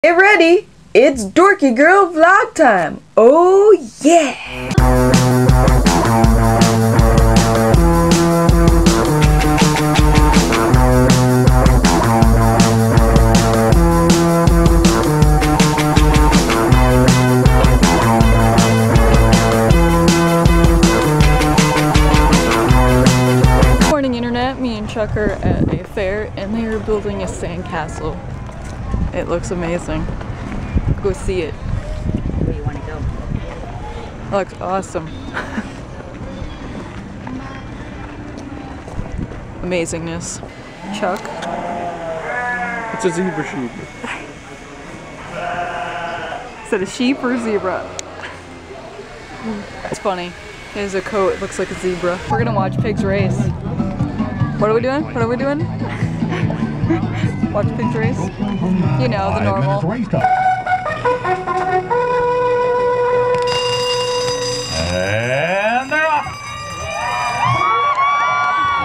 Get ready, it's Dorky Girl vlog time. Oh yeah! Morning internet, me and Chuck are at a fair and they are building a sandcastle. It looks amazing. Go see it. Where do you want to go? It looks awesome. Amazingness. Chuck? It's a zebra sheep. Is it a sheep or a zebra? It's funny. He has a coat, it looks like a zebra. We're gonna watch pigs race. What are we doing? What are we doing? Watch pigs race? You know, the normal. And they're off!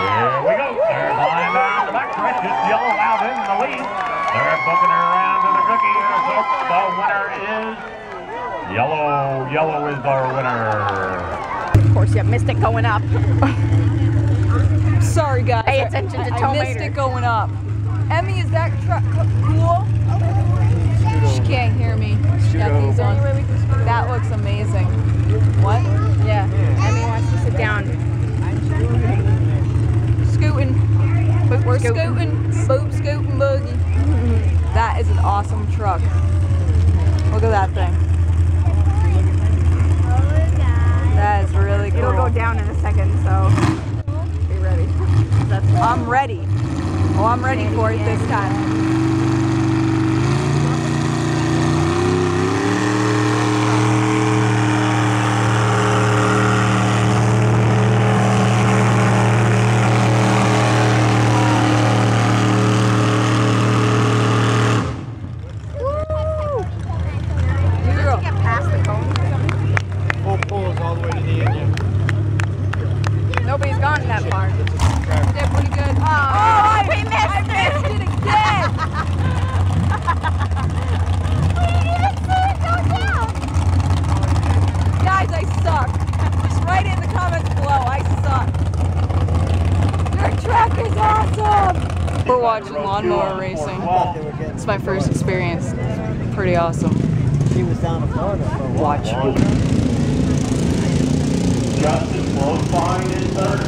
Here we go. They're flying down the backstretch. It's yellow out in the lead. They're booking her around to the cookie. The winner is yellow. Yellow is our winner. Of course, you missed it going up. Sorry guys. Pay attention to I missed it going up. Emmy, is that truck cool? She can't hear me. She got these on. That looks amazing. What? Yeah. Emmy wants to sit down. Scooting. We're scooting. Boop, scooting boogie. That is an awesome truck. Look at that thing. That is really cool. It'll go down in a second, so be ready. That's right. I'm ready. Oh, I'm ready for it this time. Nobody's gone that far. Did pretty good. Oh, we missed I missed it again. Guys, I suck. Just write in the comments below. I suck. Your truck is awesome. We're watching lawnmower racing. It's my first experience. It's pretty awesome. She was down in Florida for a while. Watch. Justin blows by in third.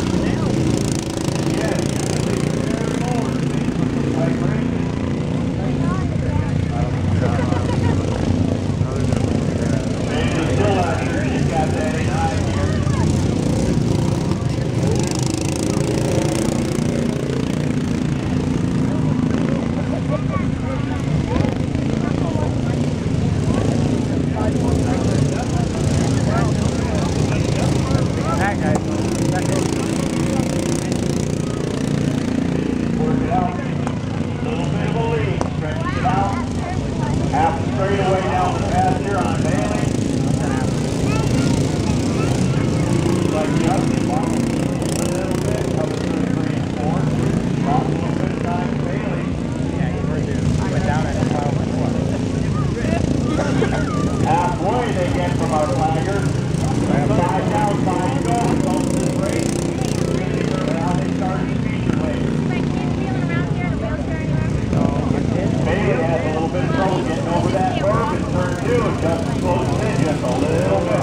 Halfway they get from our flagger. 5 down, 5 to go. Close to this race. Now they started the feature lane. Bailey has a little bit of trouble getting over that curve in turn 2. And Justin closes in just a little bit.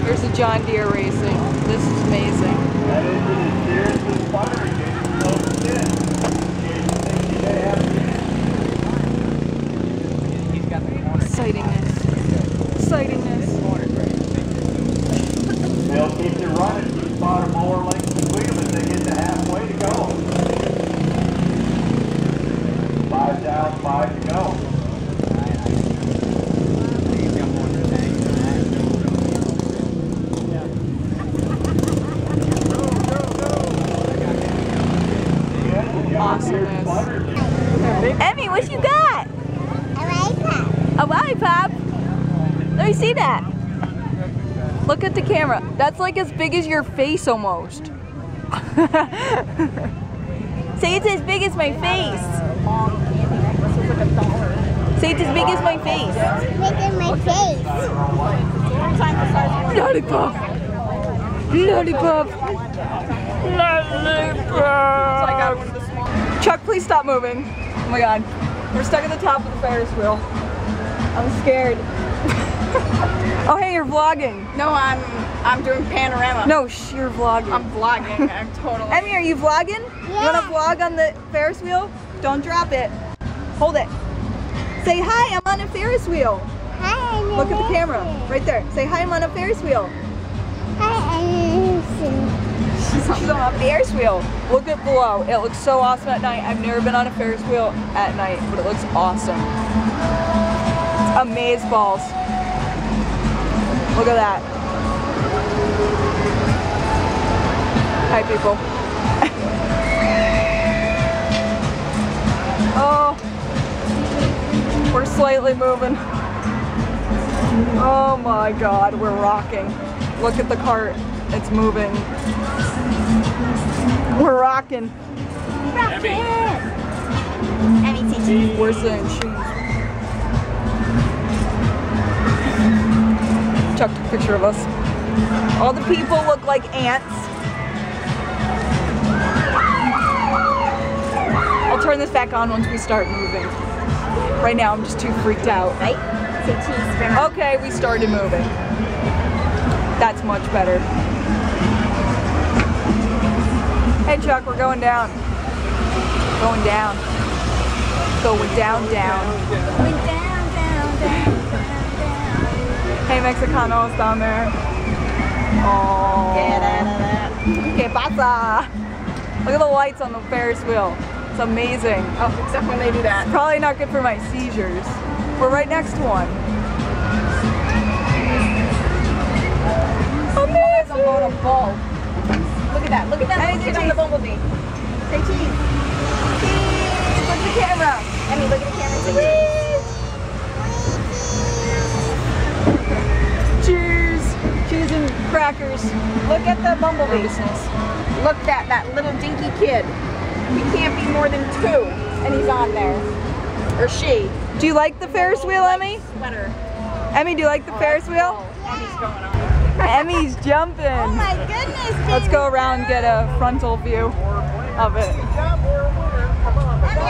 Here's the John Deere racing. This is amazing. That engine is seriously sputtering. Getting close in. Excitingness. They'll keep you running. Keep about a mower length between them as they get to halfway to go. 5 down, 5 to go. Awesomeness. Emmy, what you got? A lollipop? Let me see that. Look at the camera. That's like as big as your face almost. Say it's as big as my face. Long candy necklace is like $1. Say it's as big as my face. Look at my face. Time for size one. Lollipop. Lollipop. So I got one of the small. Chuck, please stop moving. Oh my god. We're stuck at the top of the Ferris wheel. I'm scared. Oh hey, you're vlogging. No, I'm doing panorama. No, you're vlogging. I'm vlogging. I'm totally. Emmy, are you vlogging? You wanna vlog on the Ferris wheel? Don't drop it. Hold it. Say hi, I'm on a Ferris wheel. Hi, I'm Look at the camera. Right there. Say hi, I'm on a Ferris wheel. Hi, She's on a Ferris wheel. Look at below. It looks so awesome at night. I've never been on a Ferris wheel at night, but it looks awesome. It's amazeballs. Look at that. Hi, people. Oh, we're slightly moving. Oh my God, we're rocking. Look at the cart. It's moving. We're rocking. We're saying cheese. Chuck took a picture of us. All the people look like ants. I'll turn this back on once we start moving. Right now I'm just too freaked out. Right? Say cheese spinner. Okay, we started moving. That's much better. Hey Chuck, we're going down. Going down. Going down, down. Going down, down, down, down, down. Hey Mexicanos down there. Oh. Get out of that. Que pasa? Look at the lights on the Ferris wheel. It's amazing. Oh, except when they do that. Probably not good for my seizures. We're right next to one. There's a load of bulb. Look at that. Look at that. Hey, Look at the bumblebee. Say cheese. Cheese! Look at the camera. Emmy, look at the camera. Say cheese. Cheese! Cheese and crackers. Look at the bumblebee. Nervousness. Look at that little dinky kid. He can't be more than 2, and he's on there. Or she. Do you like the Ferris wheel, Emmy? Sweater. Emmy, do you like the Ferris wheel? Emmy's going on. Emmy's jumping. Oh my goodness, Let's go around and get a frontal view of it.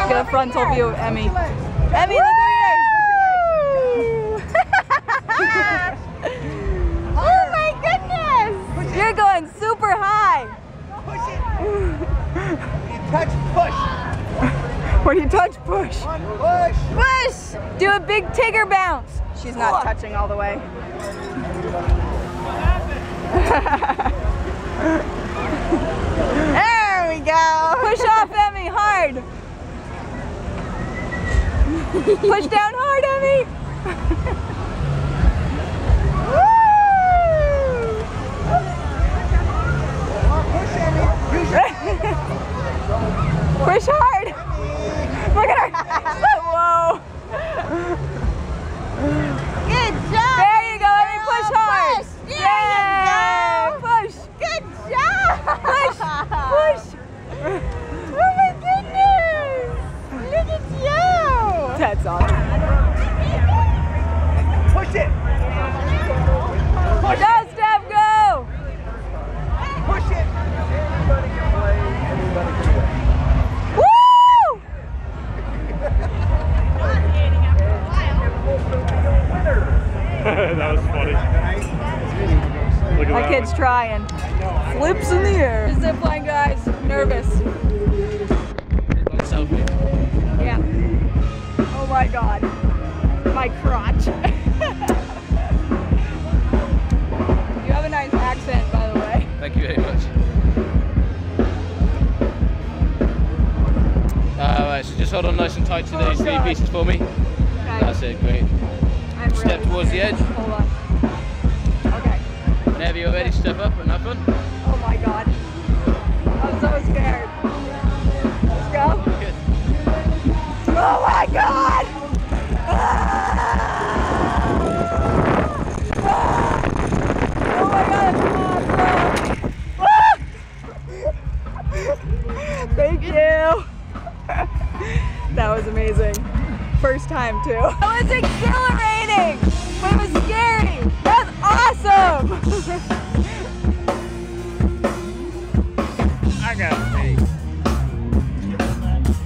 Get a frontal view of Emmy. Emmy, look over here. Oh my goodness! You're going super high. Touch push. When you touch, push. Push. Push! Do a big Tigger bounce. She's not touching all the way. There we go. Push off, Emmy, hard. Push down hard, Emmy. Push hard. Look at her. Whoa. Good job! There you go, Emmy. Push hard. Push. There you go. Push. Good job! Push. Push. Oh my goodness! Look at you! That's awesome. Push it. Go, Steph, go. Push it. Anybody can play. Anybody can play. Woo! That was funny. Look at My that kid's one. trying. Flips in the air. Zip line, guys. Nervous. Selfie. Yeah. Oh my God. My crotch. You have a nice accent, by the way. Thank you very much. Alright, so just hold on nice and tight to these three pieces for me. Okay. That's it, great. I'm Step ready. towards the edge. Hold on. Okay. Whenever you're ready, step up and have fun. Oh my God. I'm so scared. Let's go. Good. Oh my God! Oh my God, it's awesome! Thank you. was amazing. First time too. That was exhilarating, but it was scary. That was awesome. I got it.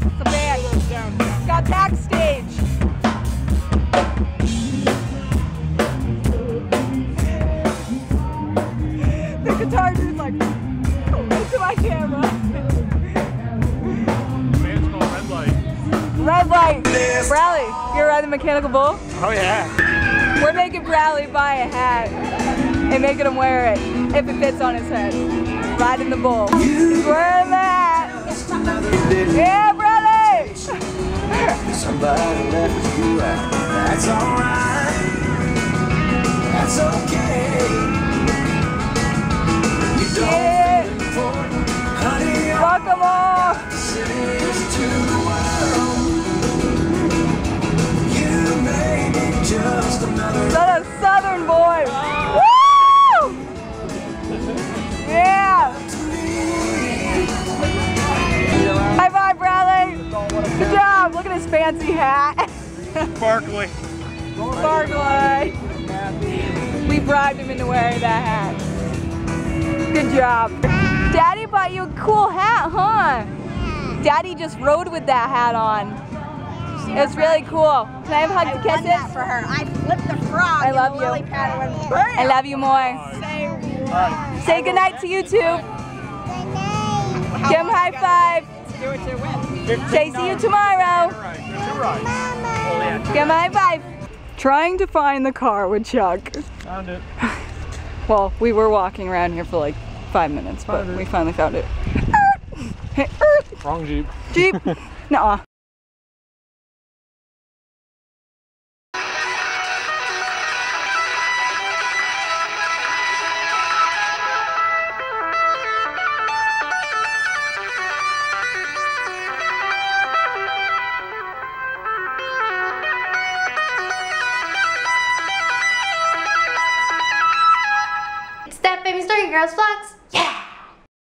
It's a band. Got backstage. The guitar dude's like, into my camera. Band's called Red Light. Red light. Bradley, you ever ride the mechanical bull? Oh yeah. We're making Bradley buy a hat and making him wear it if it fits on his head. Riding the bull. He's wearing the hat. Yeah, Bradley! Somebody left you out. That's alright. That's okay. You don't Yeah. feel important, honey. Welcome all! Cities to the world. You may be just another. Son of Southern boy! Woo! Yeah! High five, Bradley! Good job! Look at his fancy hat. Sparkly. Sparkly! We bribed him into wearing that hat. Good job. Daddy bought you a cool hat, huh? Daddy just rode with that hat on. It was really cool. Can I have a hug to kiss it? For her. I flipped the frog. I love and you. the lily pad went I love you more. Say goodnight to you too. Give him a high five. Do it to win. Say see you tomorrow. Give him a high five. Trying to find the car with Chuck. Found it. Well, we were walking around here for like 5 minutes, but we finally found it. Wrong Jeep. Jeep. Nuh-uh. It's that famous Dorky Girls vlogs.